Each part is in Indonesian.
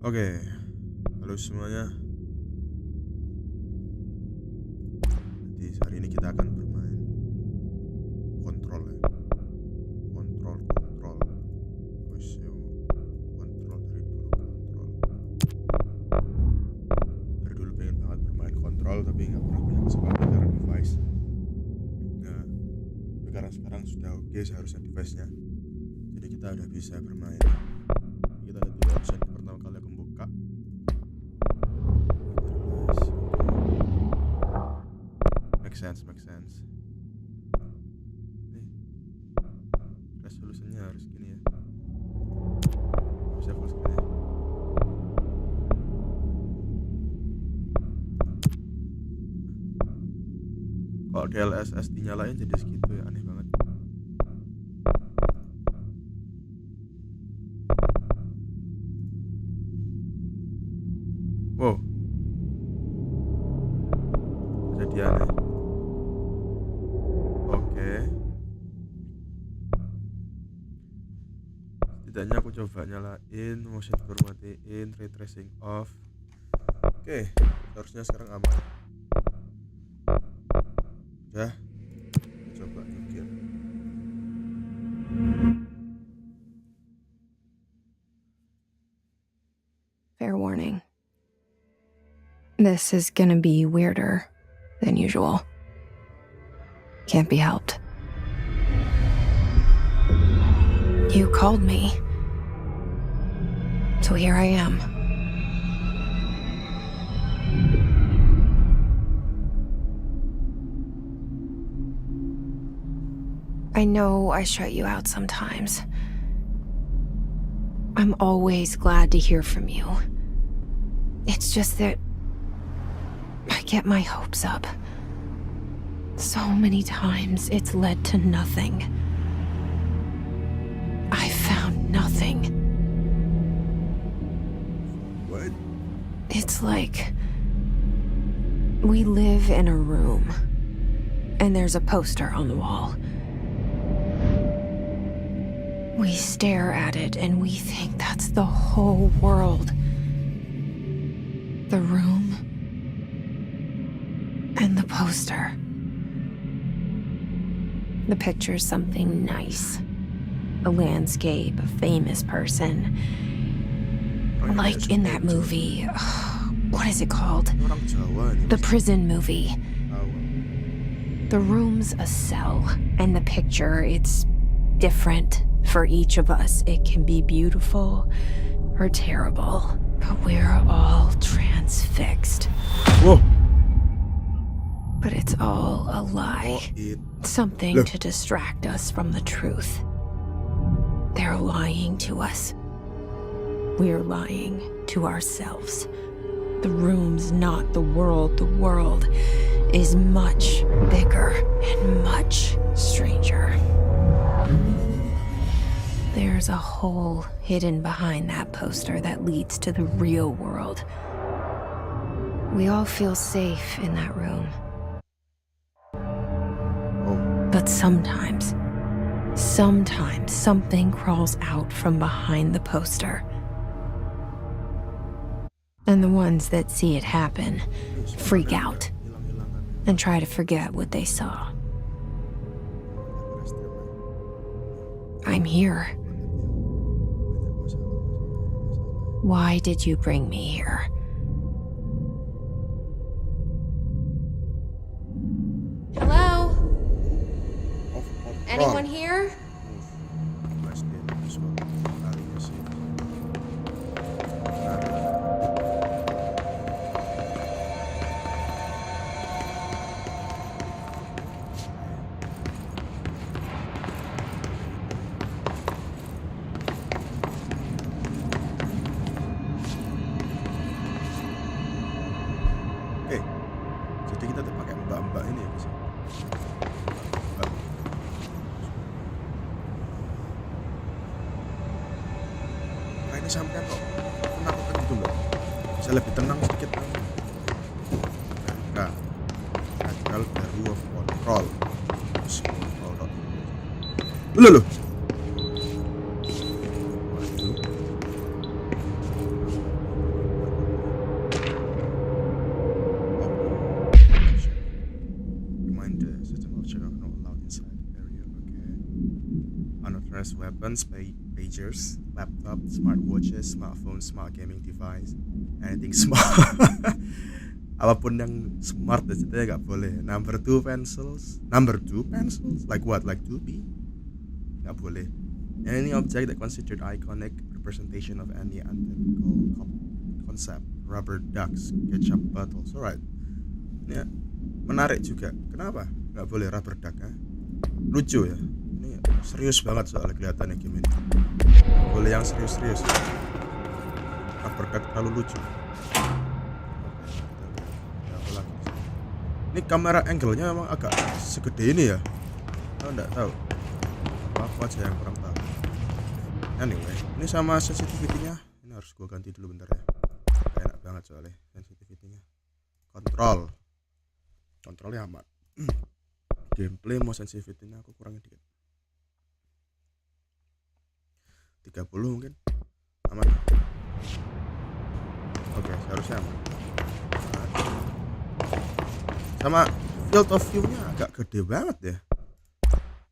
Oke, halo semuanya. Jadi hari ini kita akan bermain kontrol ya. Kontrol. Wis yo, kontrol dari dulu kontrol. Dari dulu pengen banget bermain kontrol tapi nggak pernah punya kesempatan karena device. Nah, tapi karena sekarang sudah oke seharusnya device-nya. Jadi kita udah bisa bermain. Kita lihat dulu option pertama kali aku buka. Make sense. Nih, resolusinya harus gini ya. Bisa full screen ya. Kalau DLSS dinyalain jadi segitu ya, aneh banget. Wow, jadi aneh. Oke, setidaknya aku coba nyalain, motion blur matiin, ray tracing off. Oke, harusnya sekarang aman. Udah, coba jukir. Fair warning. This is gonna be weirder than usual. Can't be helped. You called me. So here I am. I know I shut you out sometimes. I'm always glad to hear from you. It's just that I get my hopes up. So many times it's led to nothing. I found nothing. What? It's like we live in a room, and there's a poster on the wall. We stare at it and we think that's the whole world. The room and the poster. The picture's something nice. A landscape, a famous person. Like in that movie, what is it called? The prison movie. The room's a cell, and the picture, it's different for each of us. It can be beautiful or terrible, but we're all transfixed. Whoa. But it's all a lie. Something to distract us from the truth. They're lying to us. We're lying to ourselves. The room's not the world. The world is much bigger and much stranger. There's a hole hidden behind that poster that leads to the real world. We all feel safe in that room. But sometimes something crawls out from behind the poster. And the ones that see it happen freak out and try to forget what they saw. I'm here. Why did you bring me here? Hello? Anyone here? Oke, jadi kita tuh pakai mbak-mbak ini ya guys. Mbak. Nah, ini sampean kok menakutkan gitu loh. Bisa lebih tenang sedikit. Nah, gagal baru of control. Terus control. Loh. phones, pagers, laptop, smartwatches, smartphones, smart gaming device, anything smart. Apapun yang smart di situ ya nggak boleh. Number two pencils, like what? Like 2B? Nggak boleh. Any object that considered iconic representation of any antithetical concept, rubber ducks, ketchup bottles, alright. Ya, menarik juga. Kenapa? Nggak boleh rubber duck, ya? Lucu ya. Ini serius banget soalnya kelihatannya game ini. Nggak boleh yang serius-serius. Rubber duck terlalu lucu. Ini kamera angle-nya memang agak segede ini ya. Aku nggak tahu. Aku aja yang kurang tahu. Anyway, ini sama sensitivity-nya. Ini harus gua ganti dulu bentar ya. Gak enak banget soalnya sensitivity-nya. Kontrolnya aman. Gameplay mau sensitivity-nya aku kurangin dikit. 30 mungkin. Aman. Oke, seharusnya aman. Sama field of view-nya agak gede banget ya.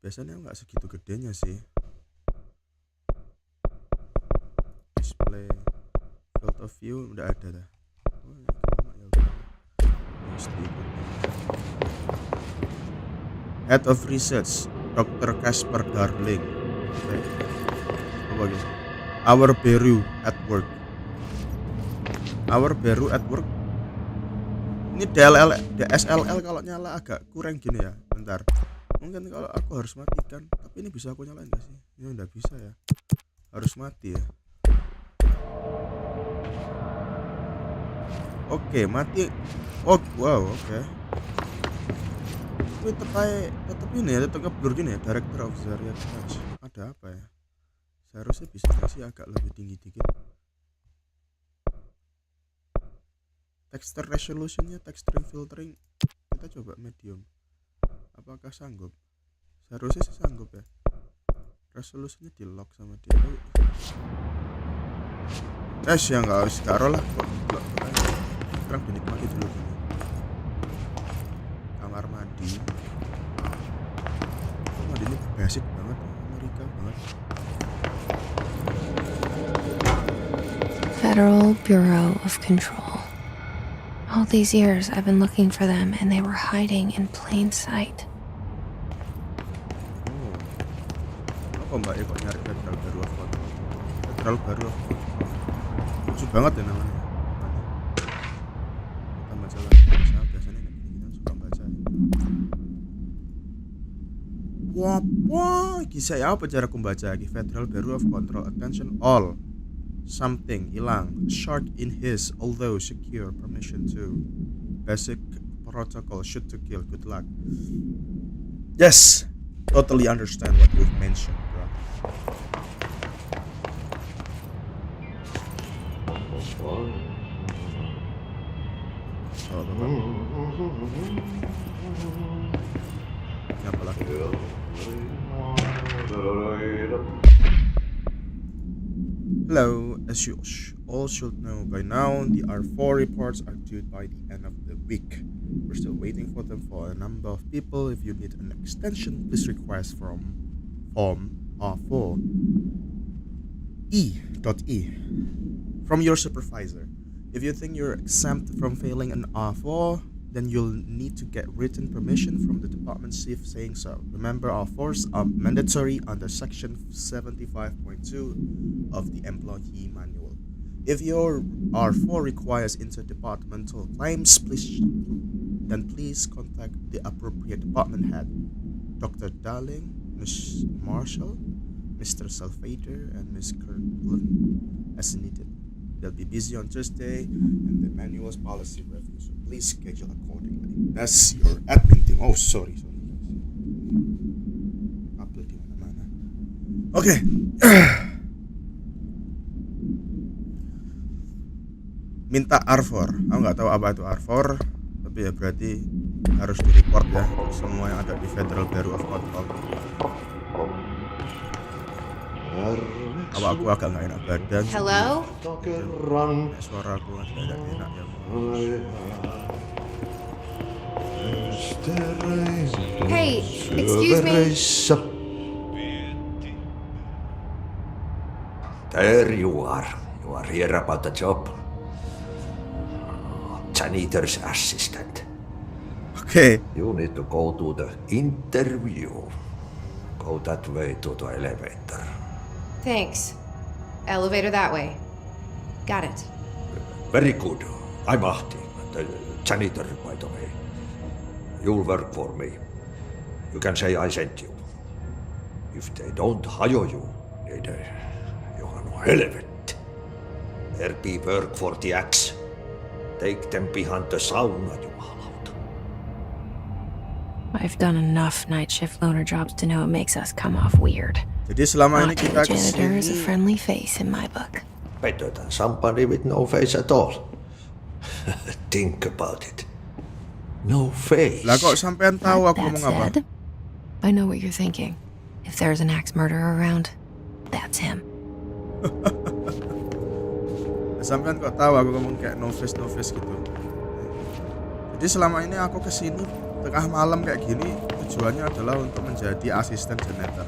Biasanya nggak segitu gedenya sih. Display field of view udah ada dah. Head of Research Dr. Casper Darling. Apa gitu? Our Beru at Work. Ini DSLL kalau nyala agak kurang gini ya. Bentar. Mungkin kalau aku harus matikan, tapi ini bisa aku nyalain gak sih? Ini udah bisa ya. Harus mati ya. Oke, mati. Oh, wow, oke. Ini tetap ini ya, tetap ngeblur gini ya. Director of Zaria Touch. Ada apa ya? Seharusnya bisa sih agak lebih tinggi dikit. Texture resolutionnya, texturing filtering kita coba medium. Apakah sanggup? Seharusnya sih sanggup ya. Resolusinya di lock sama dia. Ya nggak harus karo lah. Sekarang dinikmati dulu gini. Kamar mandi. Kamar mandi ini basic banget, Amerika banget. Federal Bureau of Control. All these years I've been looking for them and they were hiding in plain sight. Apa mbak kok nyari Federal Bureau of Control? Federal Bureau of Control. Lucu banget ya namanya. Kita baca lagi. Saya biasanya kita suka baca. Wah, kisah ya apa cara aku baca lagi? Federal Bureau of Control, attention all. Something hilang. Shark in his, although secure, permission to. Basic protocol, shoot to kill. Good luck. Yes, totally understand what you've mentioned, bro. Apa lagi? Hello, as you all should know by now, the R4 reports are due by the end of the week. We're still waiting for them for a number of people. If you need an extension, please request from form R4 E.E from your supervisor. If you think you're exempt from failing an R4, then you'll need to get written permission from the department chief saying so. Remember, R4s are mandatory under section 75.2 of the employee manual. If your R4 requires interdepartmental claims, please contact the appropriate department head, Dr. Darling, Ms. Marshall, Mr. Salvator, and Ms. Kirkland as needed. They'll be busy on Thursday and the manual's policy review, so please schedule accordingly. That's your admin team. Oh, sorry. Kabel di mana-mana. Oke. Minta R4. Aku nggak tahu apa itu R4, tapi ya berarti harus di-report ya semua yang ada di Federal Bureau of Control. Aku agak nggak enak badan. Hello? Suara aku agak enak ya. Hey, excuse me. There you are. You are here about the job. Janitor's assistant. Oke. You need to go to the interview. Go that way to the elevator. Thanks. Elevator that way. Got it. Very good. I'm Ahti, the janitor, by the way. You'll work for me. You can say I sent you. If they don't hire you, niin johan on helvet. There be work for the axe. Take them behind the sauna, jumalauta. I've done enough night shift loner jobs to know it makes us come off weird. Jadi selama ini Ahti kita the janitor is a kesini. friendly face in my book. Better than somebody with no face at all. Think about it. No face. Lah kok sampean tahu aku That ngomong apa? said, I know what you're thinking. If there's an axe murderer around, that's him. Sampean kok tahu aku ngomong kayak no face gitu. Jadi selama ini aku kesini tengah malam kayak gini tujuannya adalah untuk menjadi asisten janitor.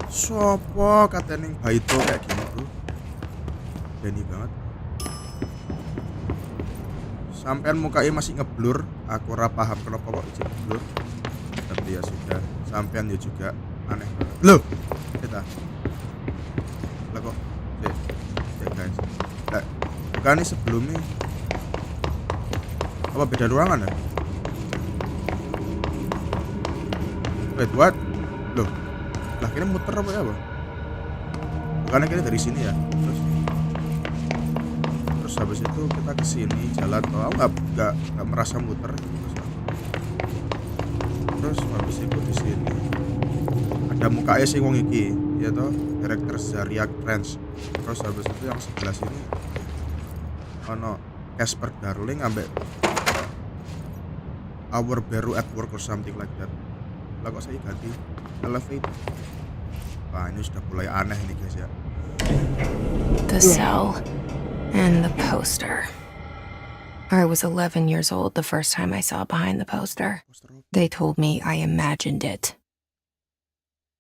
Sopo katanya baito kayak gini bro. Berani banget. Sampean mukanya masih ngeblur. Aku ora paham kenapa kok izin ngeblur. Tapi ya sudah. Sampean ya juga aneh banget. Loh, kita. Lah kok. Ya guys. Lah, bukan sebelumnya. Apa beda ruangan ya? Wait, what? Loh. Lah kini muter apa ya, Bang? Bukannya kini dari sini ya. Terus habis itu kita ke sini jalan tol. Aku enggak merasa muter. Terus habis itu di sini ada mukanya sing wong iki, ya toh, director Zariak Ranch. Terus habis itu yang sebelah sini ono Casper Darling ambek Our Baru at Work or something like that. Lah kok saya ganti elevator. Wah, ini sudah mulai aneh nih guys ya. The cell and the poster. I was 11 years old the first time I saw behind the poster. They told me I imagined it.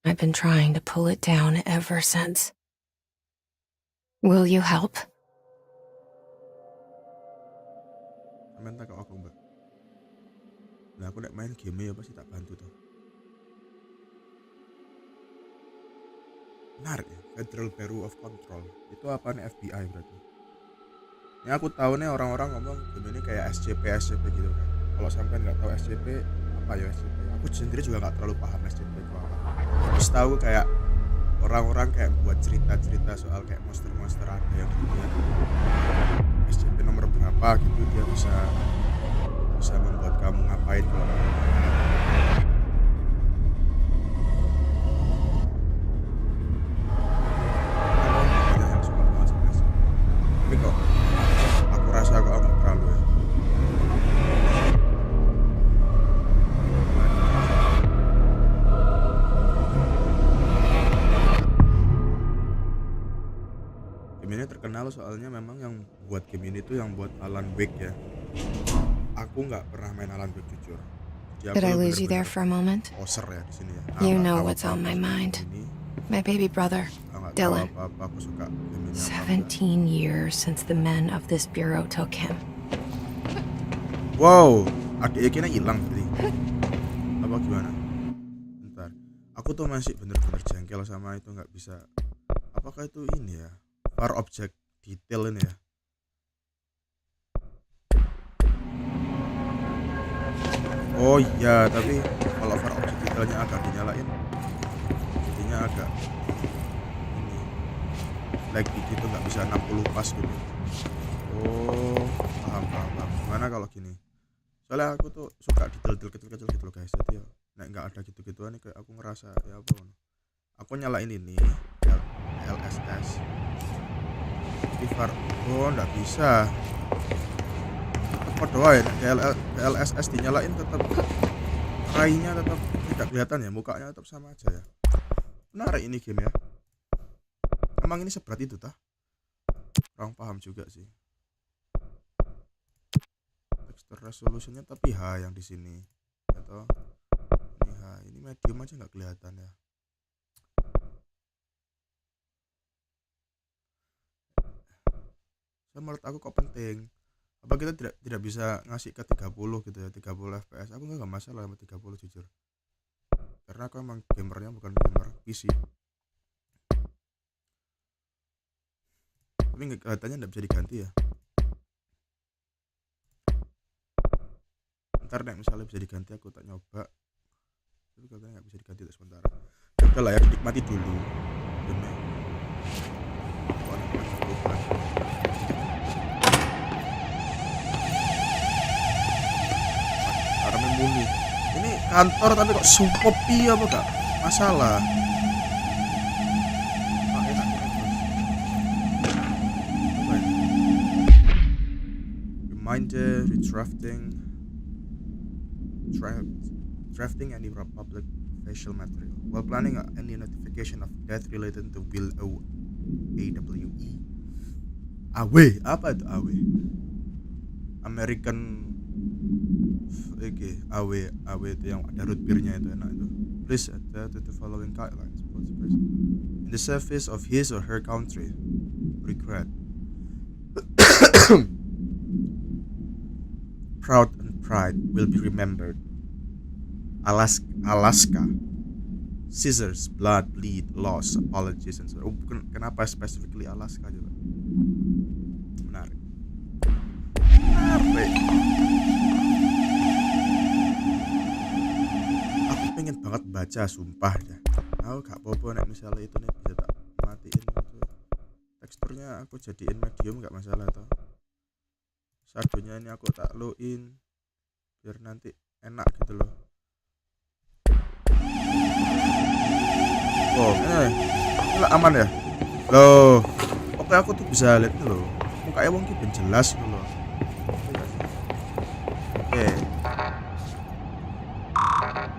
I've been trying to pull it down ever since. Will you help? Minta ke aku, Mbak. Nah, aku nek main game ya pasti tak bantu tuh. Benar ya, Federal Bureau of Control. Itu apa nih, FBI berarti. Ini aku tahu nih orang-orang ngomong game ini kayak SCP gitu kan. Kalau sampean nggak tahu SCP, apa ya SCP? Aku sendiri juga nggak terlalu paham SCP itu apa. Terus tahu kayak orang-orang kayak buat cerita-cerita soal kayak monster-monster ada yang punya SCP nomor berapa gitu, dia bisa membuat kamu ngapain kalau yang suka banget sama SCP. Tapi kok aku rasa kok nggak terlalu ya. Game ini terkenal soalnya memang yang buat game ini tuh yang buat Alan Wake ya. Aku nggak pernah main Alan Wake jujur. Jadi Did I lose you there for a moment? poser ya di sini ya. You know what's on my mind. My baby brother, Dylan. Aku suka game ini. 17 years since the men of this bureau took him. Wow, adik-adiknya hilang berarti. Apa gimana? Bentar. Aku tuh masih bener-bener jengkel sama itu, nggak bisa. Apakah itu ini ya? Far object detail ini ya. Oh iya, tapi kalau far object detailnya agak dinyalain, jadinya agak ini lagi gitu, nggak bisa 60 pas gitu. Oh, paham. Gimana kalau gini? Soalnya aku tuh suka detail-detail kecil-kecil gitu loh guys. Jadi ya, nek nggak ada gitu-gituan nih kayak aku ngerasa ya apa. Aku nyalain ini LSS. Far, oh nggak bisa. Apa doa ya, LSS dinyalain tetap rainya tetap tidak kelihatan ya, mukanya tetap sama aja ya. Menarik ini game ya. Emang ini seberat itu tah? Kurang paham juga sih. Texture resolutionnya tapi H yang di sini, atau ini H, ini medium aja nggak kelihatan ya. Kan menurut aku kok penting. Apa kita tidak bisa ngasih ke 30 gitu ya, 30 fps. Aku nggak masalah sama 30 jujur, karena aku emang gamernya bukan gamer PC. Tapi katanya nggak bisa diganti ya. Ntar nek misalnya bisa diganti aku tak nyoba, tapi katanya nggak bisa diganti untuk sementara. Ya udah lah ya, dinikmati dulu demi karena memuni. Ini kantor tapi kok sukopi apa gak masalah. Enak apa ini? Reminder, drafting any public facial material while planning any notification of death related to will AWE. Apa itu AW? American AW itu yang ada root beer-nya itu enak itu. Please adhere to the following guidelines in the service of his or her country. Regret. Proud and pride will be remembered. Alaska. Scissors, blood, bleed, loss, apologies, and so. Kenapa specifically Alaska juga? Menarik. Aku pengen banget baca, sumpah ya. Aku gak apa-apa nek misalnya itu nih bisa tak matiin gitu. Teksturnya aku jadiin medium gak masalah toh. Shadownya ini aku tak low in biar nanti enak gitu loh. Oh, ini aman ya? Loh, oke aku tuh bisa lihat nih loh. Mukanya wong ki ben jelas gitu loh. Oke.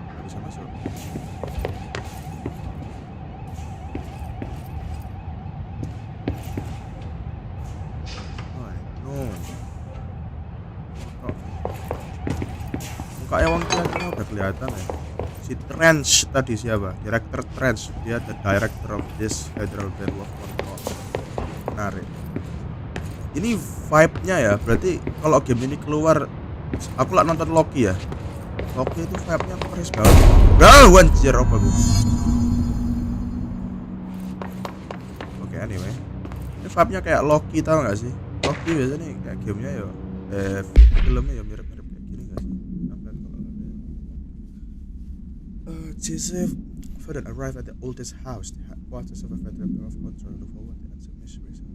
Nggak bisa masuk. Oh, no. Oh. Mukanya wong ki udah kelihatan ya. Si Trench tadi siapa? Director Trench. Dia the director of this Federal Bureau of Control. Menarik. Ini vibe-nya ya, berarti kalau game ini keluar, aku lah nonton Loki ya. Loki itu vibe-nya fresh banget. Anjir apa gue? Oke, anyway. Ini vibe-nya kayak Loki, tau gak sih? Loki biasanya kayak gamenya ya, filmnya ya mirip-mirip kayak gini gak sih? Sampai kalau Joseph Ferdinand arrived at the oldest house, the headquarters of a Federal Bureau of Control, to forward the answer mysteries and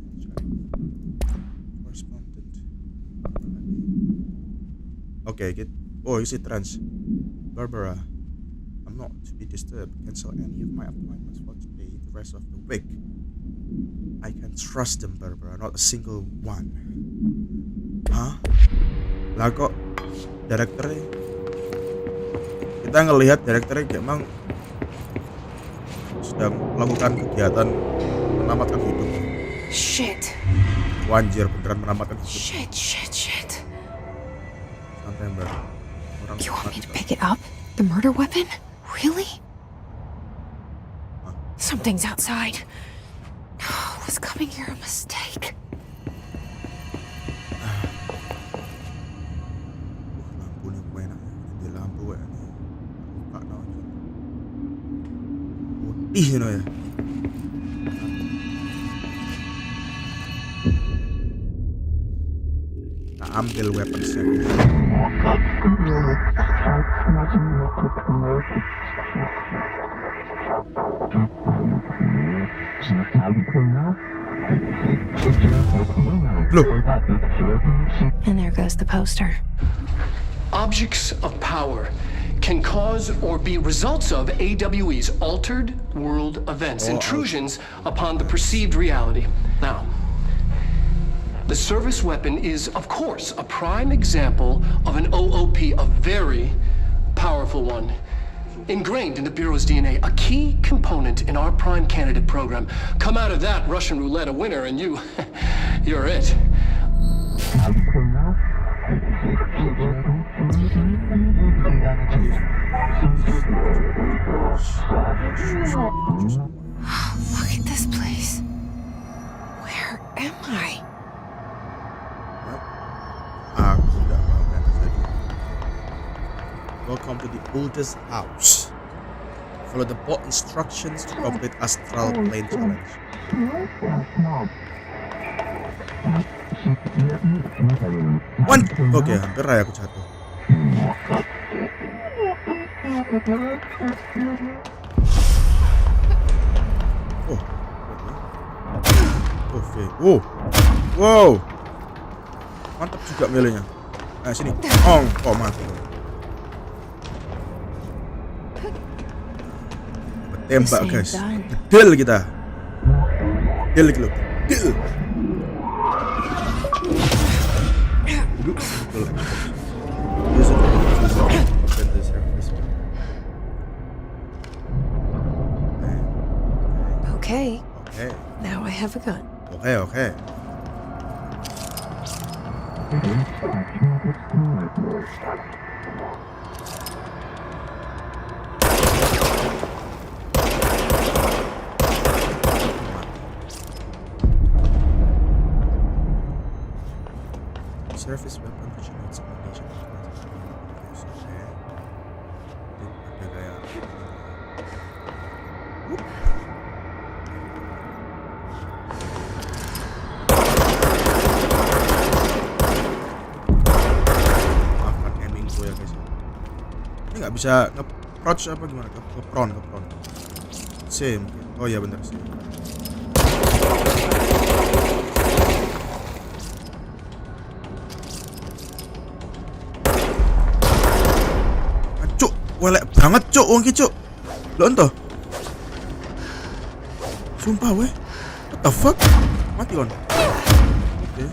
correspondent. Okay, oh, you see trans. Barbara, I'm not to be disturbed. Cancel any of my appointments for today, the rest of the week. I can trust them, Barbara, not a single one. Hah? Lah kok direkturnya? Kita ngelihat direkturnya emang sedang melakukan kegiatan menamatkan hidup. Shit. Wanjir, beneran menamatkan hidup. Shit. Santai mbak. Orang You want me to pick it up? The murder weapon? Really? Huh? Something's outside. Was coming here a mistake? Lampu nih gue enak. Di lampu gue nih. Buka nonton. Putih no ya. Nah, ambil weaponsnya. Look. And there goes the poster. Objects of power can cause or be results of AWE's altered world events, intrusions upon the perceived reality. Now, the service weapon is, of course, a prime example of an OOP, a very powerful one. Ingrained in the Bureau's DNA, a key component in our prime candidate program. Come out of that Russian roulette a winner and you're it. Look at this place. Where am I? Welcome to the oldest house. Follow the board instructions to complete astral plane challenge. Oke, hampir aja aku jatuh. Oh, oke. Oh, wow, mantap juga milenya. Nah sini, kok mati. Tembak guys, deal kita. Deal gitu, deal. Okay. Now I have a gun. Okay. Surface weapon which needs ammunition. Ada kayak maafkan aiming gue ya guys. Ini nggak bisa nge-approach apa gimana? Nge-prone. C mungkin. Oh iya bener sih. Welek banget cuk wong ki cuk. Lho ento. Sumpah weh. What the fuck? Mati kon. Oke.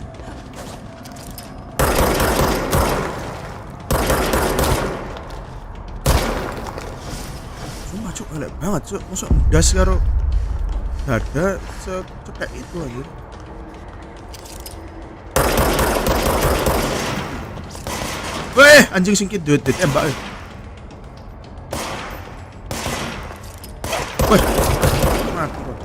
Sumpah cuk welek banget cuk. Mosok ndas karo dada secetek itu anjir. Weh, anjing sing ki duit tembak. Wih, mati kok.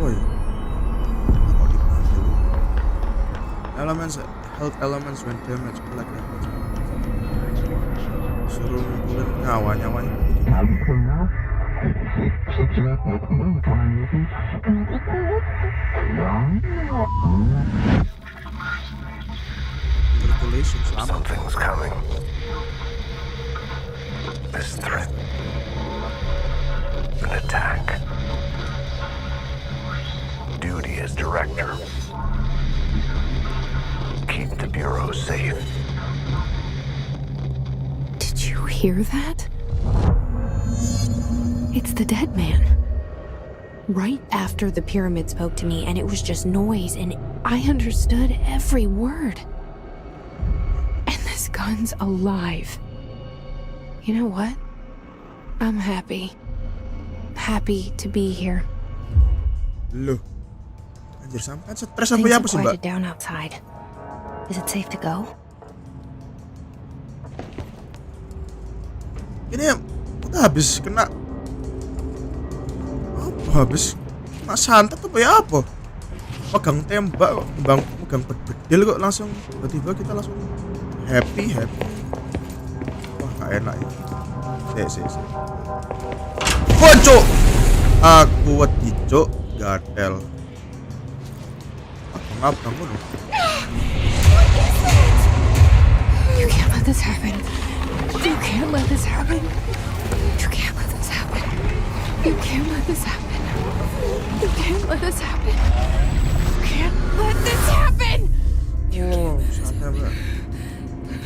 Woi, kok dibantu? Health elements when damaged, like that. Suruh ngumpulin nyawanya. Congratulations, something's coming. This threat, an attack. Duty as director. Keep the Bureau safe. Did you hear that? It's the dead man. Right after the pyramid spoke to me, and it was just noise, and I understood every word. And this gun's alive. You know what? I'm happy. Happy to be here. Loh. Anjir sampai stres apa ya apa sih, Mbak? Down outside. Is it safe to go? Ini udah habis kena apa? Habis kena santet apa ya apa? Pegang tembak, pegang bedil kok langsung tiba-tiba kita langsung happy. Wah, gak enak ya. Sik. Cuk. Aku wedi cuk, gatel. Ngapa ngono? You can't let this happen. You can't let this happen. You can't let this happen. You can't let this happen. You can't let this happen. You can't let this happen. You can't let this happen.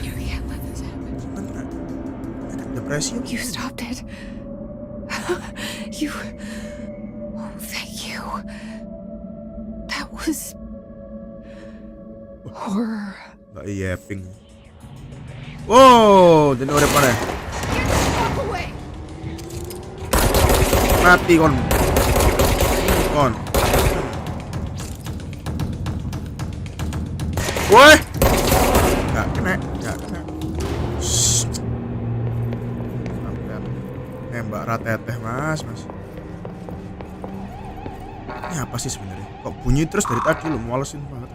You can't let this happen. Depresi. You stopped it. You. Oh, thank you. That was horror. Mbak Yeping. Wow, jadi urip mana? Mati kon. Woi. Gak kena. Nembak rateteh mas. Ini apa sih sebenarnya? Kok bunyi terus dari tadi lo, malesin banget.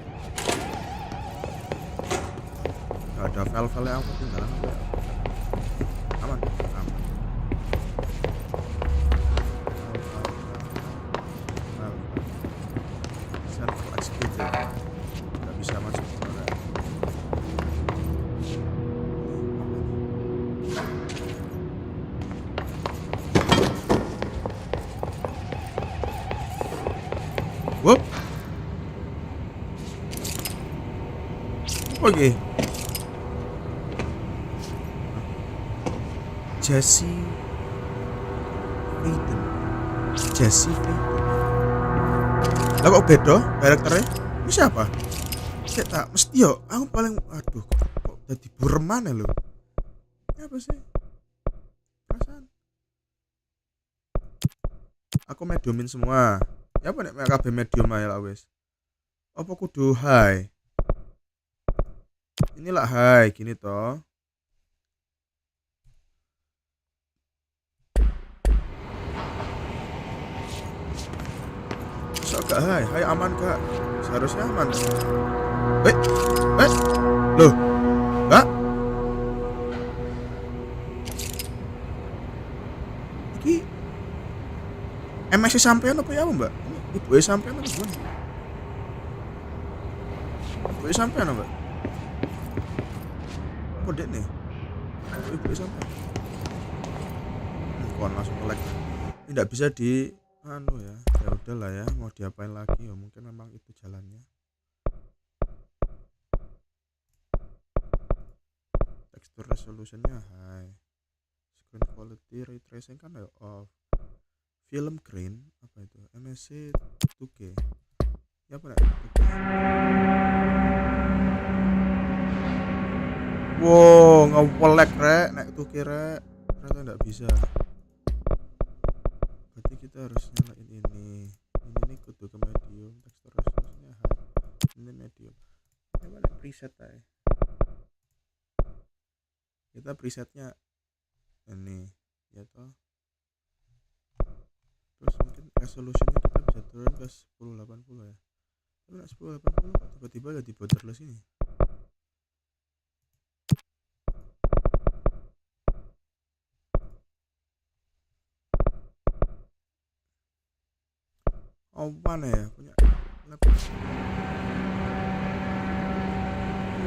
ada file-file yang aku tinggalan aman. Central executive nggak bisa masuk ke mana. Whoop. Oke. Jesse Faden. Lah kok beda karakternya? Ini siapa? Saya tak mesti yo. Aku paling aduh kok jadi burem mana lo? Apa sih? Perasaan. Aku mediumin semua. Ya apa nek kabeh medium ae lah wis. Apa kudu high? Inilah high gini toh. Masa gak high? High aman gak? Seharusnya aman. Loh, enggak? Iki MS sampean apa ya mbak? Ibu sampean apa gimana? Ibu sampean apa? Kode nih. Ibu sampean. Kon langsung nge-lag. Ini tidak bisa di anu ya. Ya udahlah ya, mau diapain lagi ya, mungkin memang itu jalannya. Texture resolutionnya high. Screen quality ray tracing kan ya off. Film grain apa itu? MSC 2K. Ya apa nih? Wow, ngewelek rek, nek 2K rek. Ternyata enggak bisa. Berarti kita harus nyalain ini. Ini kudu ke medium, texture resolutionnya high. Ini medium. Ini mana preset aja. Kita presetnya ini, ya toh. Terus mungkin resolutionnya kita bisa turun ke 1080 ya. Tapi 1080 kok tiba-tiba jadi borderless ini. Oh mana ya punya laptop.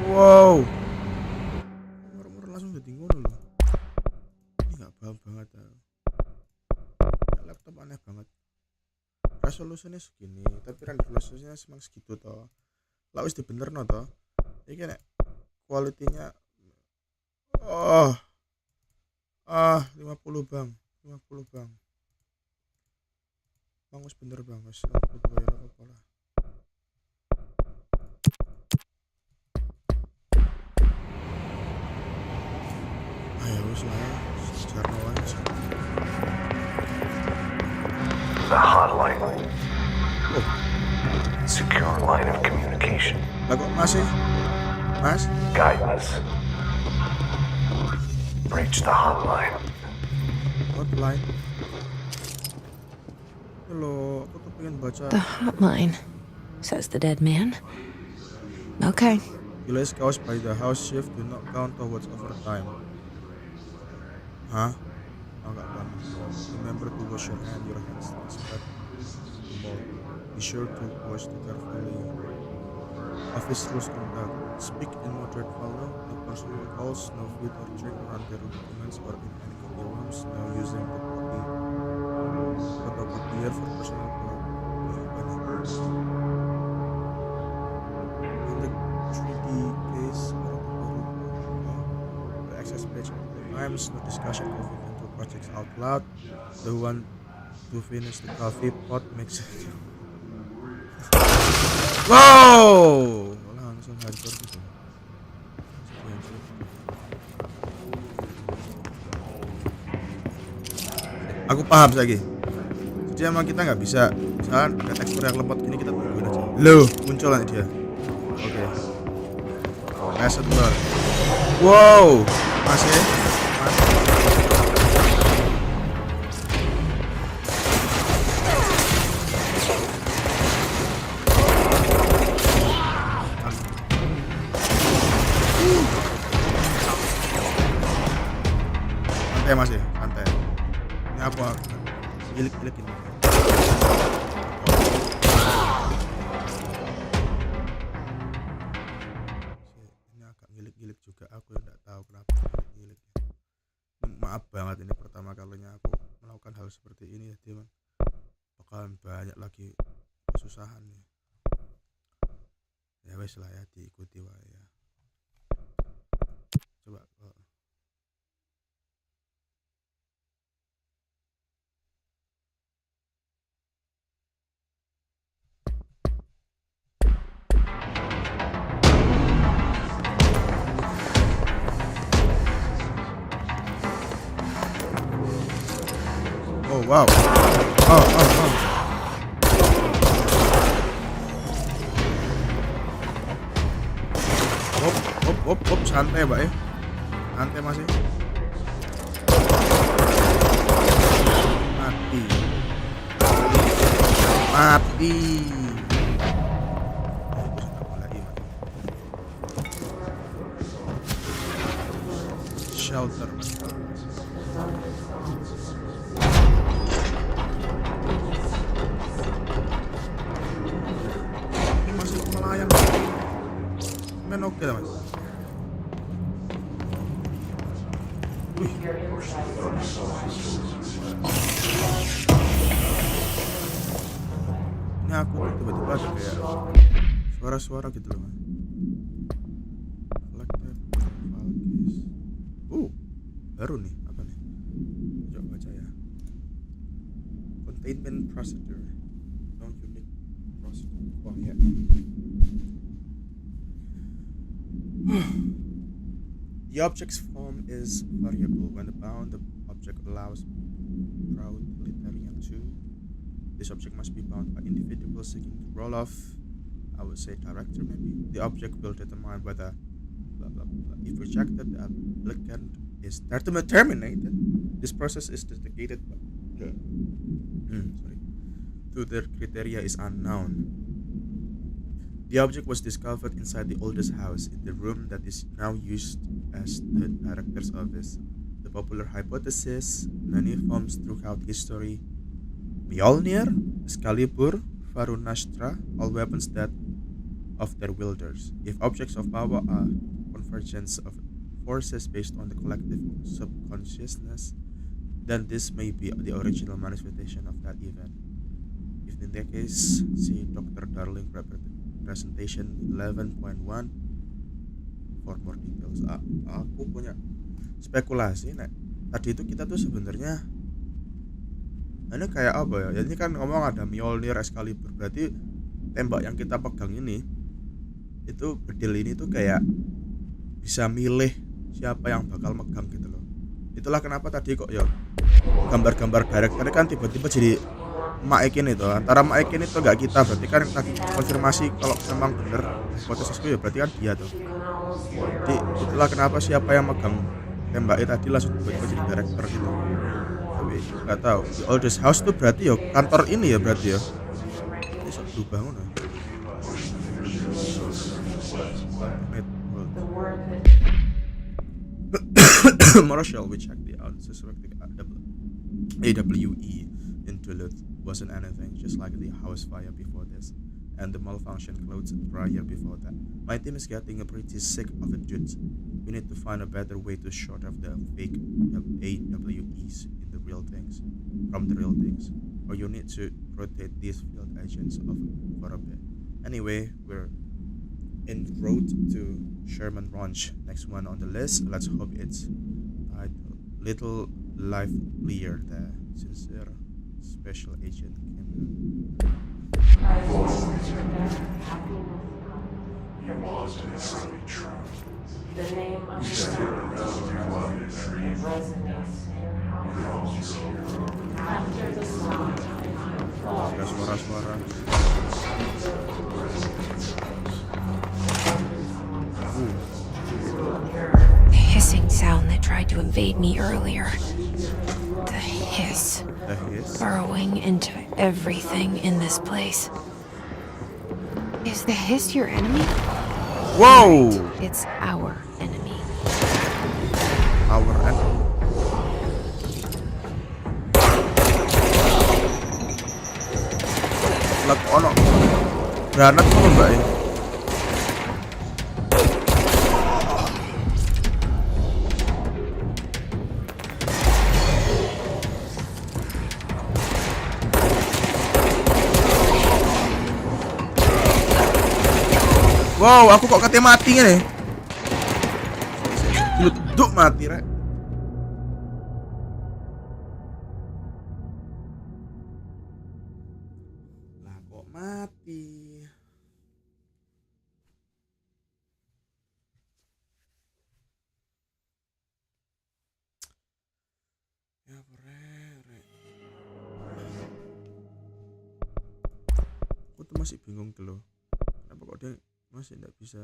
Wow, murmur langsung jadi ngono loh. Ini nggak paham banget ya. Laptop aneh banget. Resolusinya segini, tapi resolusinya semang segitu toh. Lah wis dibenerno toh. Iki nek kualitinya 50 bang. Bang wis bener bang, wis aku bayar apa lah. Ayo wis lah ya, sejarno wae. The hotline. Secure line of communication. Lah kok masih? Mas? Guidance. Breach the hotline. Hotline. Halo, aku tuh pengen baca. The hotline, says the dead man. Okay. Delays caused by the house shift do not count towards overtime. Hah? Agak paham. Remember to wash your hands next time. Be sure to wash the carefully. Office rules conduct. Speak in moderate volume. No personal calls, no food or drink around the documents or in any of the rooms. No using the photocopier for personal purposes. In the 3D case or the access page at the times, no discussion of into projects out loud. The one to finish the coffee pot makes it. Wow, langsung hancur gitu. Aku paham lagi. Jadi emang kita nggak bisa. Misalkan ada tekstur yang lemot gini kita tungguin aja. Loh, muncul nanti dia. Oke. Reset bar. Wow, masih. gilekin. Ini agak gilik-gilik juga, aku tidak tahu kenapa gilik. Maaf banget, ini pertama kalinya aku melakukan hal seperti ini ya teman. Bakalan banyak lagi kesusahan nih. Ya wes lah ya, diikuti wae ya. Coba oh wow. Oh. Hop, santai mbak ya. Santai masih. Mati. Shelter. Ini masih melayang. Men oke lah mas. Ini aku tiba-tiba ada kayak suara-suara gitu loh. Baru nih apa nih? Coba baca ya. Containment procedure. No unique procedure. Oh ya. The object's form is variable. When the bound the object allows proletarian to. This object must be bound by individuals seeking to roll off. I would say director maybe. The object will determine whether blah blah blah. If rejected, the applicant is terminated. This process is dedicated to their criteria is unknown. The object was discovered inside the oldest house in the room that is now used as the director's office. The popular hypothesis, many forms throughout history, Mjolnir, Excalibur, Varunastra, all weapons that of their wielders. If objects of power are convergence of forces based on the collective subconsciousness, then this may be the original manifestation of that event. If in that case, see Dr. Darling presentation 11.1 for more details. Aku punya spekulasi, nek tadi itu kita tuh sebenarnya ini kayak apa ya? Ini kan ngomong ada Mjolnir, Excalibur, berarti tembak yang kita pegang ini itu bedil ini tuh kayak bisa milih siapa yang bakal megang gitu loh. Itulah kenapa tadi kok ya gambar-gambar director kan tiba-tiba jadi Maekin itu, antara Maekin itu gak kita, berarti kan tadi konfirmasi kalau memang bener hipotesisku ya berarti kan dia tuh. Jadi itulah kenapa siapa yang megang tembaknya tadi langsung tiba-tiba jadi director gitu. Tapi nggak tahu di oldest house tuh berarti ya kantor ini ya berarti ya. Ini sok berubah ngono. Marshall, we check the unsuspecting AWE in Duluth wasn't anything, just like the house fire before this, and the malfunction clothes prior before that. My team is getting pretty sick of it, dudes. We need to find a better way to short off the fake AWEs in the real things, from the real things, or you need to rotate these field agents off for a bit. Anyway, we're en route to Sherman Ranch. Next one on the list. Let's hope it's Little livelier there. Sincere Special Agent Cameron. It was necessarily true. The name of You said it resonates in how after the song Ada suara-suara. The hissing sound that tried to invade me earlier. The hiss. The hiss. Burrowing into everything in this place. Is the hiss your enemy? Wow. It's our enemy. Our enemy. Lah kok ono granat ngono mbak ya. Wow, aku kok katanya mati nih. Duduk mati rek. Lah kok mati. Ya rek. Aku tuh masih bingung tuh loh. Kenapa kok dia masih tidak bisa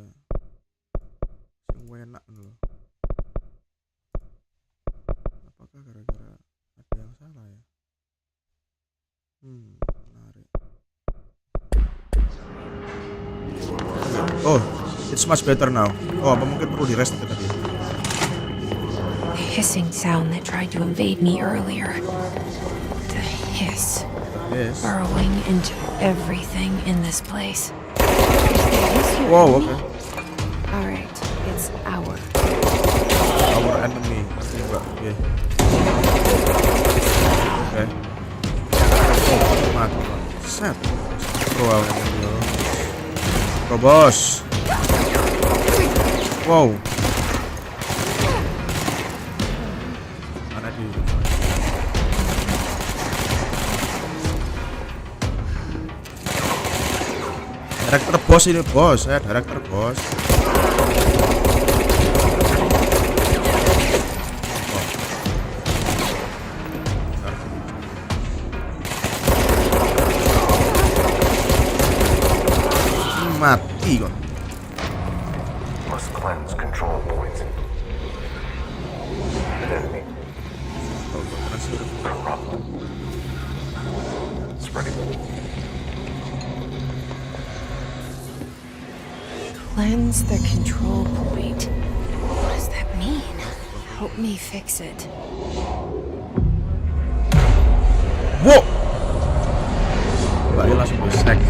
sing enak loh. Apakah gara-gara ada yang salah ya? Menarik. Oh, it's much better now. Oh, apa mungkin perlu di rest tadi? The hissing sound that tried to invade me earlier. The hiss. Yes. Burrowing into everything in this place. Wow, okay. Alright, it's our. Our enemy. Okay. Okay. Oh, mati. Set. Wow. Bro, bos. Wow. Mana di? Director bos ini bos, saya director bos. Mati kon. Must cleanse control points. Enemy corrupt. Spreading. Cleanse the control point. What does that mean? Help me fix it. Wow. Mbak langsung snack.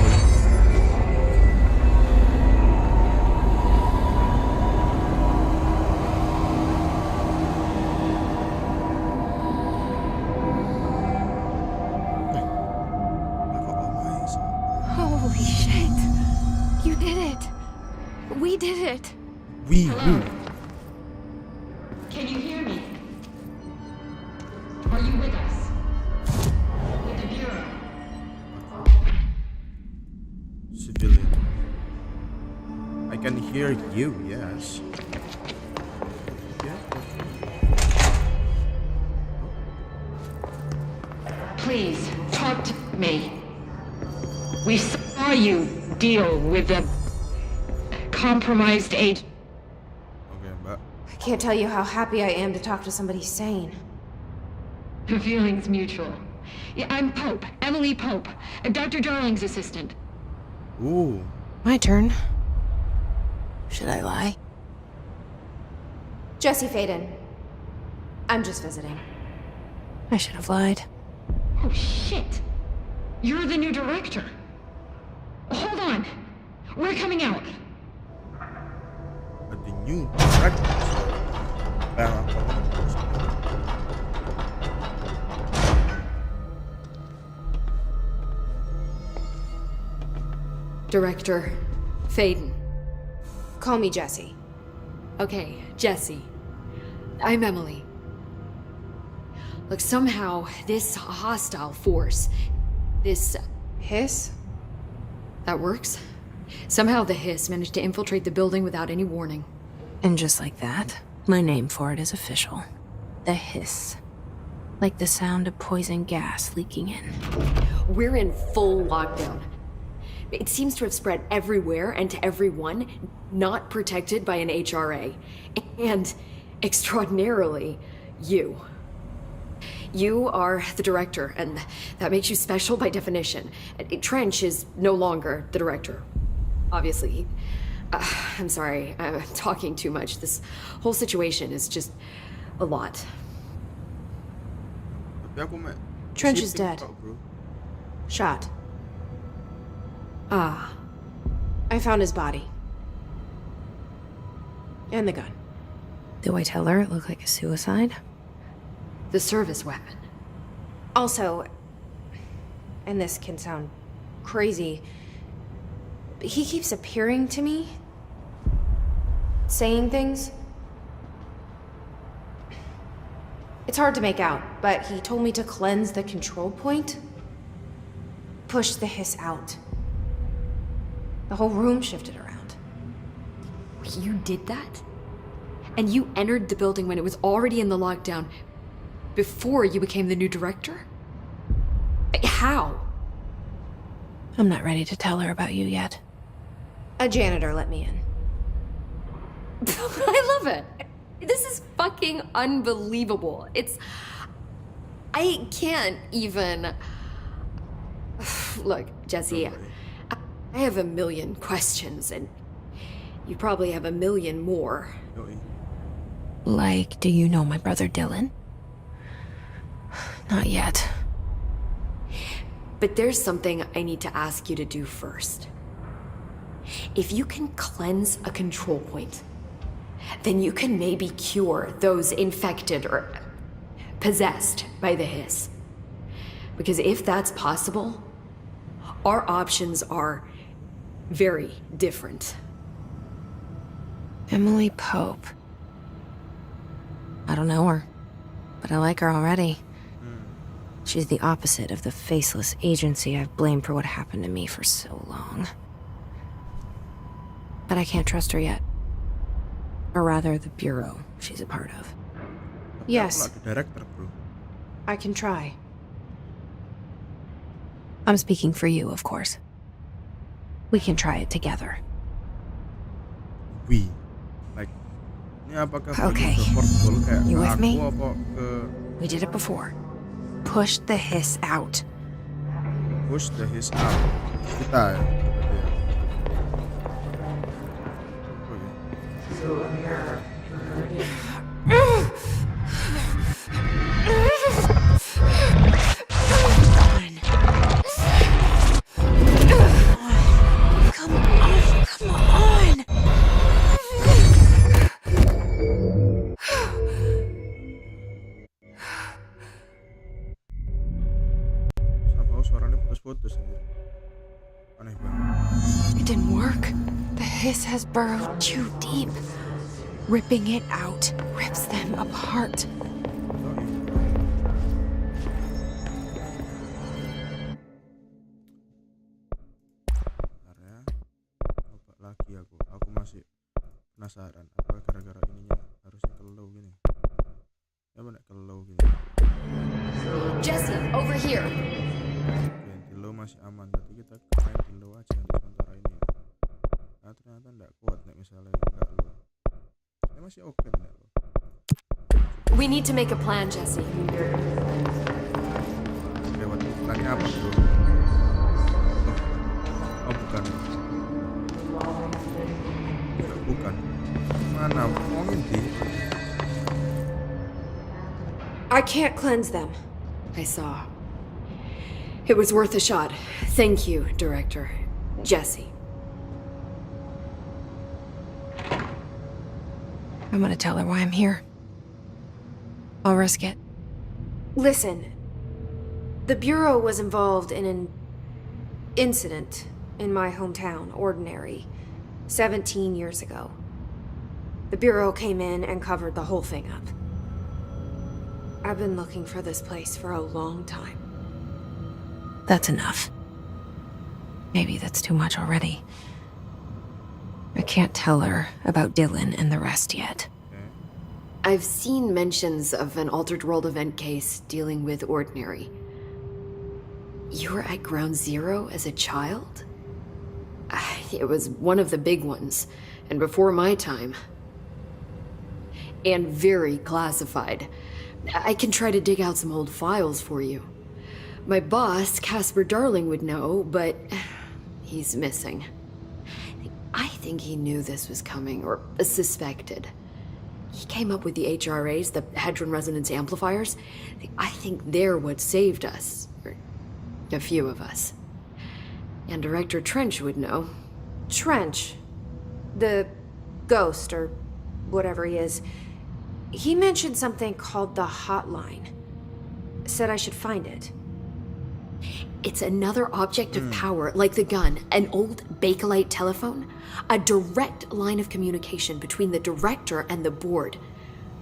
Holy shit. You did it. We did it. Hello. Can you hear me? Are you with us? With the Bureau? Civilian. I can hear you, yes. Yeah. Please, talk to me. We saw you deal with the compromised agent. Okay, Mbak. I can't tell you how happy I am to talk to somebody sane. The feeling's mutual. Yeah, I'm Pope, Emily Pope, Dr. Darling's assistant. Ooh. My turn. Should I lie? Jesse Faden. I'm just visiting. I should have lied. Oh, shit. You're the new director. Hold on. We're coming out. But the new director. Director Faden. Call me Jesse. Okay, Jesse. I'm Emily. Look, somehow this hostile force, this... Hiss? that works? Somehow the hiss managed to infiltrate the building without any warning. And just like that, my name for it is official. The hiss. Like the sound of poison gas leaking in. We're in full lockdown. It seems to have spread everywhere and to everyone, not protected by an HRA. And, extraordinarily, you. You are the director, and that makes you special by definition. Trench is no longer the director. Obviously. I'm sorry, I'm talking too much. This whole situation is just a lot. Trench is dead. Shot. Ah. I found his body. And the gun. Do I tell her it looked like a suicide? The service weapon. Also, and this can sound crazy, but he keeps appearing to me, saying things. It's hard to make out, but he told me to cleanse the control point. Push the hiss out. The whole room shifted around. You did that? And you entered the building when it was already in the lockdown, before you became the new director? How? I'm not ready to tell her about you yet. A janitor let me in. I love it. This is fucking unbelievable. I can't even... Look, Jesse, I have a million questions, and you probably have a million more. Like, do you know my brother Dylan? Not yet. But there's something I need to ask you to do first. If you can cleanse a control point, then you can maybe cure those infected or possessed by the hiss. Because if that's possible, our options are very different. Emily Pope. I don't know her, but I like her already. She's the opposite of the faceless agency I've blamed for what happened to me for so long. But I can't trust her yet. Or rather, the bureau she's a part of. Yes, Aku nggak director, bro. I can try. I'm speaking for you, of course. We can try it together. We. Like, ini apakah Okay. perlu support full kayak You ke with aku me? apa ke We did it before. Push the hiss out. push the his out? Kita ya. Berarti ya. Oke. Come on. Somehow suaranya putus-putus ini. Aneh banget. It didn't work. The hiss has burrowed too deep. Ripping it out rips them apart. Bentar ya. Coba lagi aku. Aku masih penasaran. Apa gara-gara ininya harusnya ke low gini. Ya bener ke low gini. Jesse, over here. Oke, di low masih aman. Berarti kita main di low aja untuk sementara ini ya. Nah ternyata nggak kuat nih misalnya nggak low. Ini masih oke nih low. We need to make a plan, Jesse. Lewat iklannya apa bro? Oh bukan. Enggak, bukan. Mana? Ngomongin di. I can't cleanse them. I saw. It was worth a shot. Thank you, Director. Jesse. I'm gonna tell her why I'm here. I'll risk it. Listen, the Bureau was involved in an incident in my hometown, Ordinary, 17 years ago. The Bureau came in and covered the whole thing up. I've been looking for this place for a long time. That's enough. Maybe that's too much already. I can't tell her about Dylan and the rest yet. I've seen mentions of an Altered World event case dealing with Ordinary. You were at Ground Zero as a child? It was one of the big ones, and before my time. And very classified. I can try to dig out some old files for you. My boss, Casper Darling, would know, but he's missing. I think he knew this was coming, or suspected. He came up with the HRAs, the Hadron Resonance Amplifiers. I think they're what saved us. Or a few of us. And Director Trench would know. Trench. The ghost, or whatever he is. He mentioned something called the hotline. Said I should find it. It's another object of power, like the gun, an old Bakelite telephone, a direct line of communication between the director and the board.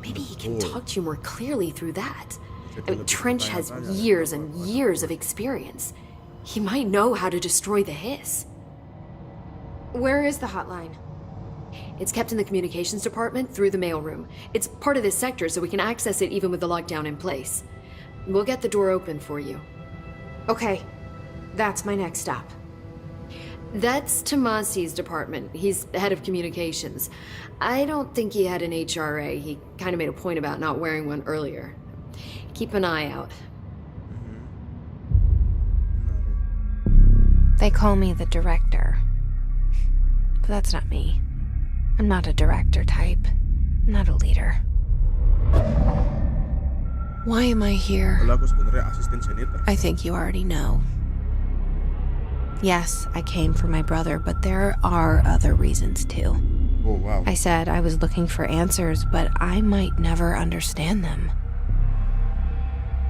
Maybe he can talk to you more clearly through that. I mean, Trench has years and years of experience. He might know how to destroy the hiss. Where is the hotline? It's kept in the communications department through the mailroom. It's part of this sector, so we can access it even with the lockdown in place. We'll get the door open for you. Okay, that's my next stop. That's Tomasi's department. He's the head of communications. I don't think he had an HRA. He kind of made a point about not wearing one earlier. Keep an eye out. They call me the director. But that's not me. I'm not a director type. I'm not a leader. Why am I here? Kalau aku sebenarnya asisten janitor. I think you already know. Yes, I came for my brother, but there are other reasons too. Oh wow. I said I was looking for answers, but I might never understand them.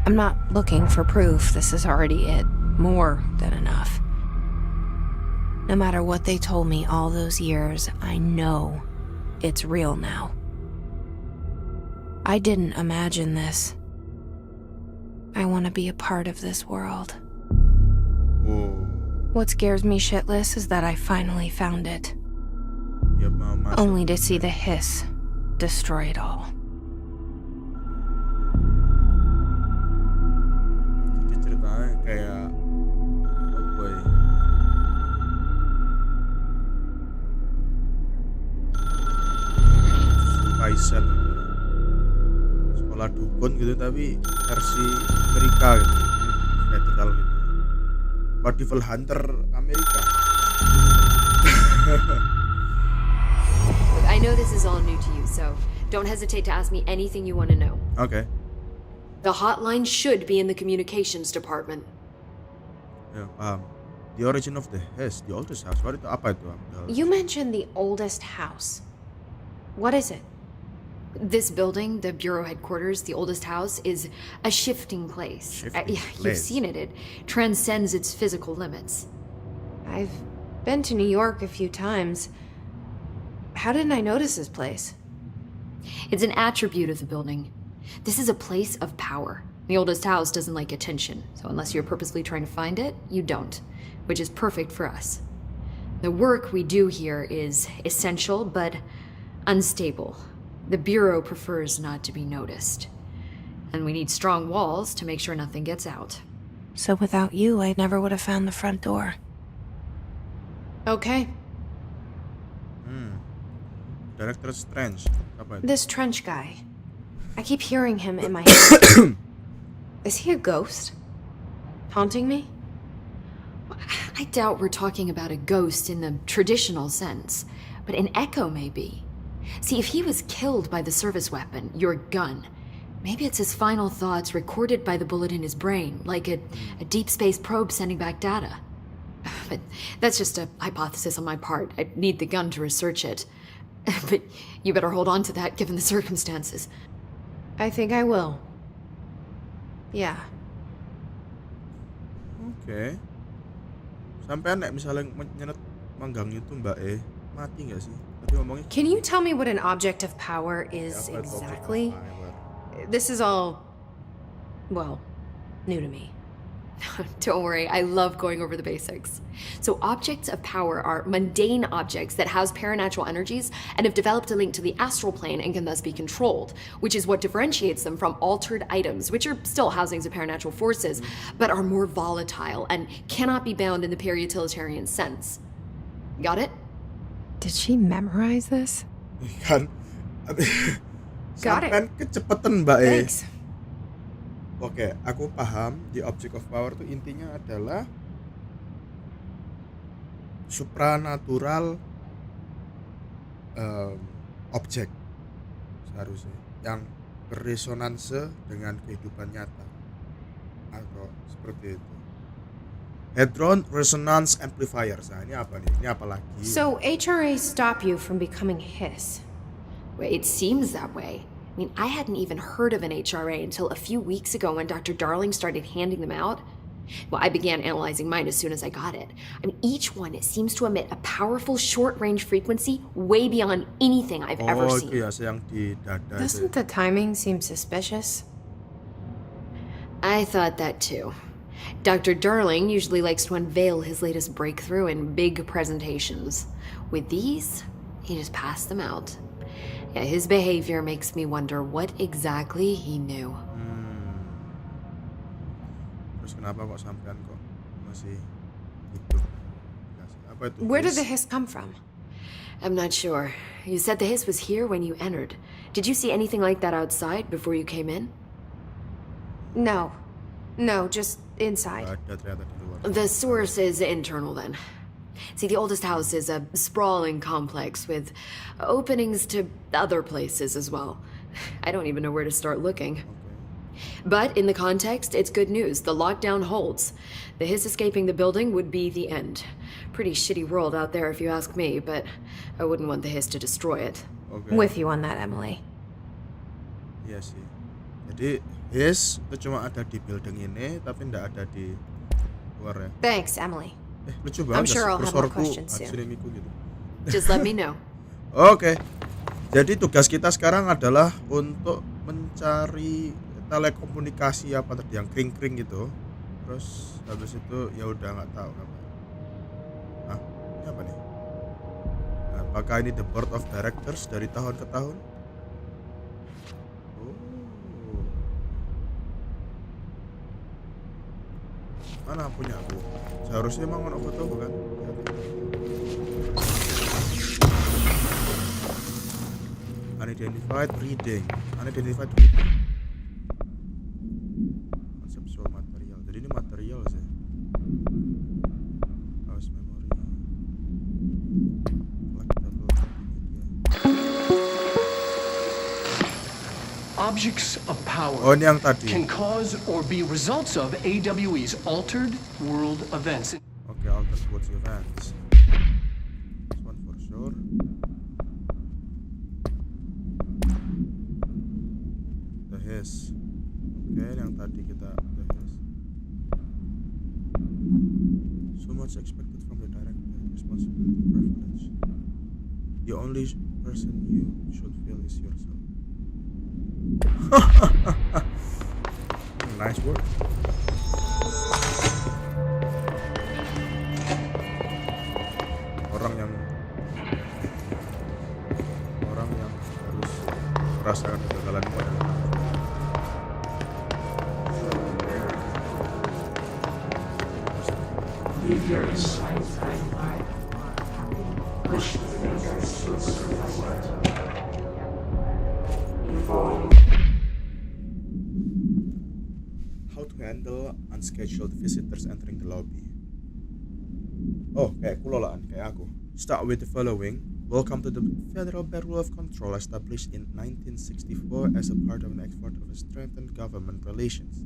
I'm not looking for proof. This is already it. More than enough. No matter what they told me all those years, I know it's real now. I didn't imagine this. I want to be a part of this world. Oh. What scares me shitless is that I finally found it. Dia mau masuk. Only to see the hiss destroy it all. Jadi ceritanya kayak apa ya? Kaisar gitu. Sekolah dukun gitu tapi versi Amerika gitu. Federal gitu. Medieval Hunter Amerika. Look, I know this is all new to you, so don't hesitate to ask me anything you want to know. Okay. The hotline should be in the communications department. Ya, paham. The origin of the house, the oldest house. What itu apa itu? You mentioned the oldest house. What is it? This building, the bureau headquarters, the oldest house, is a shifting place. You've seen it. It transcends its physical limits. I've been to New York a few times. How didn't I notice this place? It's an attribute of the building. This is a place of power. The oldest house doesn't like attention, so unless you're purposely trying to find it, you don't, which is perfect for us. The work we do here is essential, but unstable. The Bureau prefers not to be noticed. And we need strong walls to make sure nothing gets out. So without you, I never would have found the front door. Okay. Director Strange. Apa itu? This Trench guy. I keep hearing him in my head. Is he a ghost? Haunting me? I doubt we're talking about a ghost in the traditional sense, but an echo maybe. See, if he was killed by the service weapon, your gun, maybe it's his final thoughts recorded by the bullet in his brain, like a deep space probe sending back data. But that's just a hypothesis on my part. I'd need the gun to research it. But you better hold on to that given the circumstances. I think I will. Yeah. Oke. Sampai nek misalnya nyenet manggang itu Mbak mati nggak sih? Tadi ngomongnya. Can you tell me what an object of power is Apa itu object of exactly? power? This is all, well, new to me. Don't worry, I love going over the basics. So objects of power are mundane objects that house paranatural energies and have developed a link to the astral plane and can thus be controlled, which is what differentiates them from altered items, which are still housings of paranatural forces, but are more volatile and cannot be bound in the peri-utilitarian sense. Got it? Did she memorize this? Kan. Got it. Sampai kecepatan Mbak Thanks. Oke, aku paham. The object of power itu intinya adalah supranatural objek seharusnya yang beresonanse dengan kehidupan nyata atau seperti itu. Hadron Resonance Amplifiers. Nah, ini apa nih? Ini apa lagi? So HRA stop you from becoming his? Well, it seems that way. I mean, I hadn't even heard of an HRA until a few weeks ago when Dr. Darling started handing them out. Well, I began analyzing mine as soon as I got it. I mean, each one seems to emit a powerful short-range frequency way beyond anything I've ever seen. Itu ya, yang di dada. Doesn't the timing seem suspicious? I thought that too. Dr. Darling usually likes to unveil his latest breakthrough in big presentations. With these, he just passed them out. Yeah, his behavior makes me wonder what exactly he knew. Terus kenapa kok sampean kok masih hidup? Apa itu? Where did the hiss come from? I'm not sure. You said the hiss was here when you entered. Did you see anything like that outside before you came in? No, just inside. Ada ternyata di luar. The source is internal then. See, the oldest house is a sprawling complex with openings to other places as well. I don't even know where to start looking. But in the context, it's good news. The lockdown holds. The hiss escaping the building would be the end. Pretty shitty world out there if you ask me, but I wouldn't want the hiss to destroy it. Okay. With you on that, Emily. Iya sih. Jadi hiss itu cuma ada di building ini, tapi nggak ada di luar ya. Thanks, Emily. Lucu banget. I'm sure I'll have more kursorku questions soon. hasilnya gitu. Just let me know. Oke. Jadi tugas kita sekarang adalah untuk mencari telekomunikasi apa tadi yang kring-kring gitu. Terus habis itu ya udah nggak tahu apa. Nah, ini apa nih? Nah, apakah ini the board of directors dari tahun ke tahun? Oh. Mana punya aku? Seharusnya emang ono foto bukan? Unidentified reading. Conceptual material. Jadi ini material sih. House memory. Collectible media. Objects of power Oh, ini yang tadi. can cause or be results of AWE's altered world events. Oke, altered world events. This one for sure. The hiss. Oke, yang tadi kita the hiss. So much expected from the director. Responsibility, privilege. The only person you should feel is yourself. Nice work. Orang yang harus merasakan kegagalan itu adalah how to handle unscheduled visitors entering the lobby. Oh, kayak kulolaan, kayak aku. Start with the following. Welcome to the Federal Bureau of Control, established in 1964 as a part of an effort of strengthened government relations.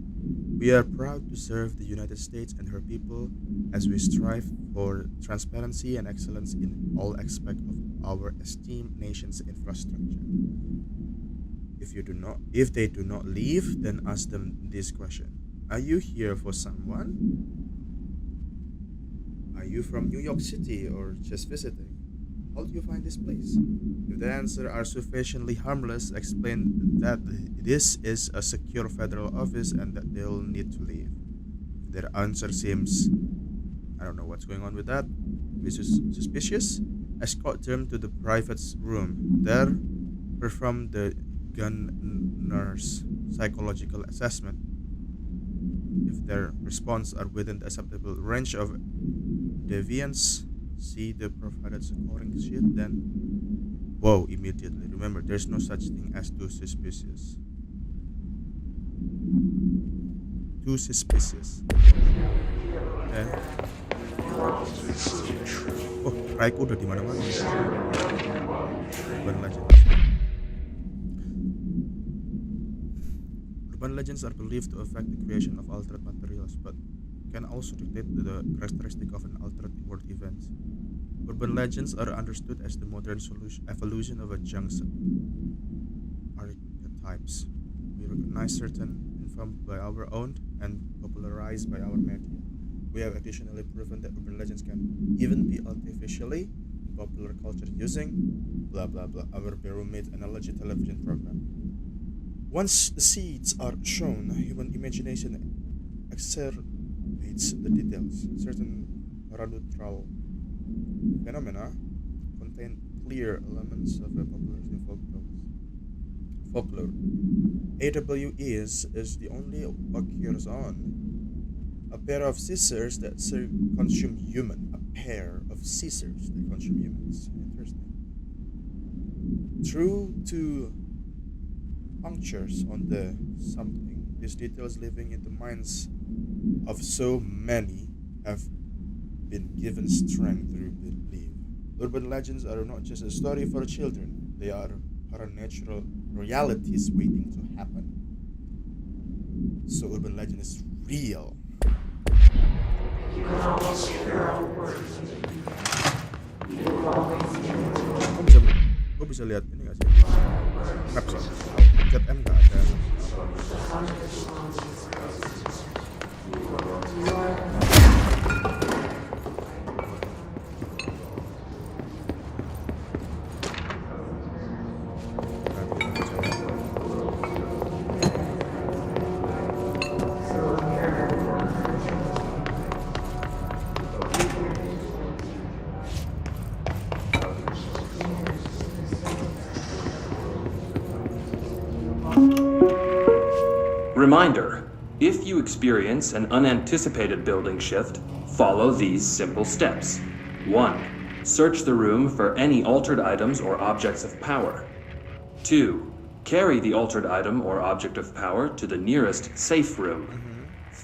We are proud to serve the United States and her people as we strive for transparency and excellence in all aspects of our esteemed nation's infrastructure. If they do not leave, then ask them this question. Are you here for someone? Are you from New York City or just visiting? How do you find this place? If the answers are sufficiently harmless, explain that this is a secure federal office and that they'll need to leave. If their answer seems, I don't know what's going on with that, suspicious, escort them to the private room. There, perform the gunner's psychological assessment. If their responses are within the acceptable range of deviance, see the provided scoring sheet, then whoa immediately. Remember, there's no such thing as too suspicious. Okay. Oh, Raiku udah di mana-mana. Urban legends are believed to affect the creation of altered materials, but can also dictate the characteristic of an altered world event. Urban legends are understood as the modern evolution of a junction archetypes. We recognize certain informed by our own and popularized by our media. We have additionally proven that urban legends can even be artificially in popular culture using blah blah blah, our Bureau made analogy television program. Once the seeds are shown, human imagination exacerbates the details. Certain paraneutral phenomena contain clear elements of a popular folklore. AWEs is the only occurs on a pair of scissors that consume human. A pair of scissors that consume humans. Interesting. Through to punctures on the something. These details living in the minds of so many have been given strength through belief. Urban legends are not just a story for children, they are paranatural realities waiting to happen. So urban legend is real. Kok bisa lihat ini gak sih? Maps ZM gak ada. Reminder, if you experience an unanticipated building shift, follow these simple steps. 1. Search the room for any altered items or objects of power. 2. Carry the altered item or object of power to the nearest safe room.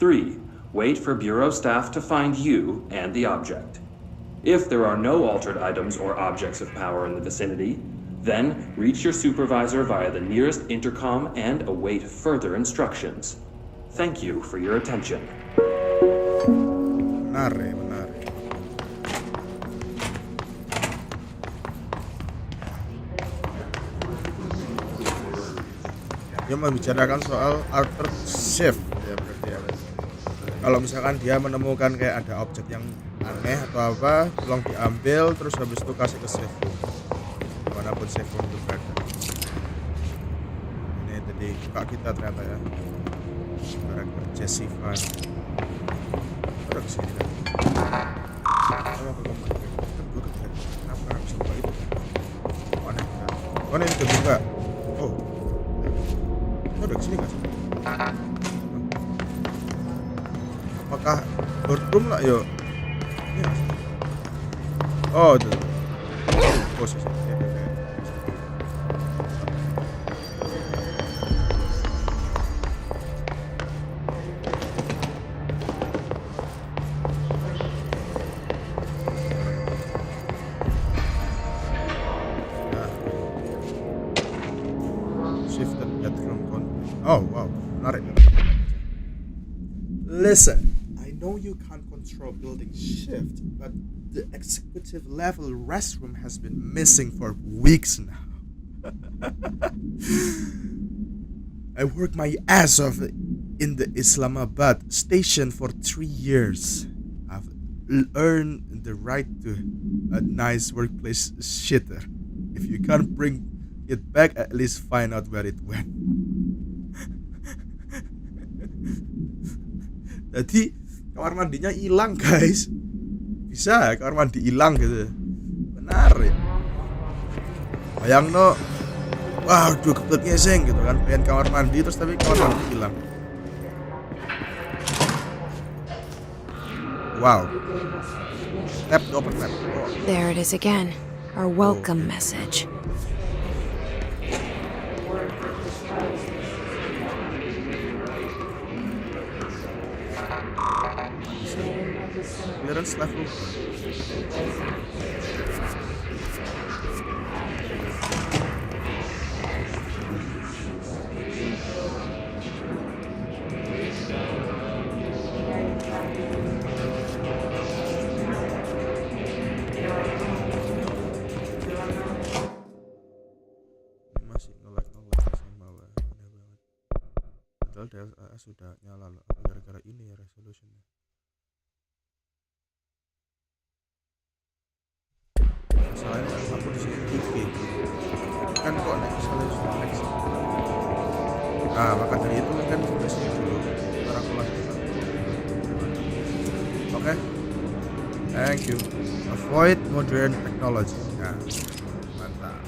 3. Wait for Bureau staff to find you and the object. If there are no altered items or objects of power in the vicinity, then reach your supervisor via the nearest intercom and await further instructions. Thank you for your attention. Menarik. Dia membicarakan soal altered shift ya berarti ya. Kalau misalkan dia menemukan kayak ada objek yang aneh atau apa, tolong diambil terus habis itu kasih ke safe room. Dimanapun safe room itu berada. Ini tadi kakak kita ternyata ya. Karakter Jesse Van. Ada kesini kan. Sama ke komando. Kan gue kan kenapa gak bisa buka itu kan. Aneh kan. Mana yang udah buka? Oh. Ini udah kesini gak sih? Apakah boardroom lah yuk? Ini gak sih? Oh itu. Oh sih. Oh wow, menarik. Listen, I know you can't control building shift, but the executive level restroom has been missing for weeks now. I worked my ass off in the Islamabad station for 3 years. I've earned the right to a nice workplace shitter. If you can't bring it back, at least find out where it went. Jadi kamar mandinya hilang guys. Bisa kamar mandi hilang gitu. Benar ya. Bayang no. Wah udah kebelet ngeseng gitu kan. Pengen kamar mandi terus tapi kamar mandi hilang. Wow. Tap to open map. Oh. There it is again. Our welcome message. Clearance level. DLSS sudah nyala loh. Apa gara-gara ini ya resolutionnya? Masalahnya aku di sini TV kan kok resolution next. Nah maka dari itu kan sudah sini dulu ntar aku lanjut. Oke, thank you. Avoid modern technology. Nah, mantap.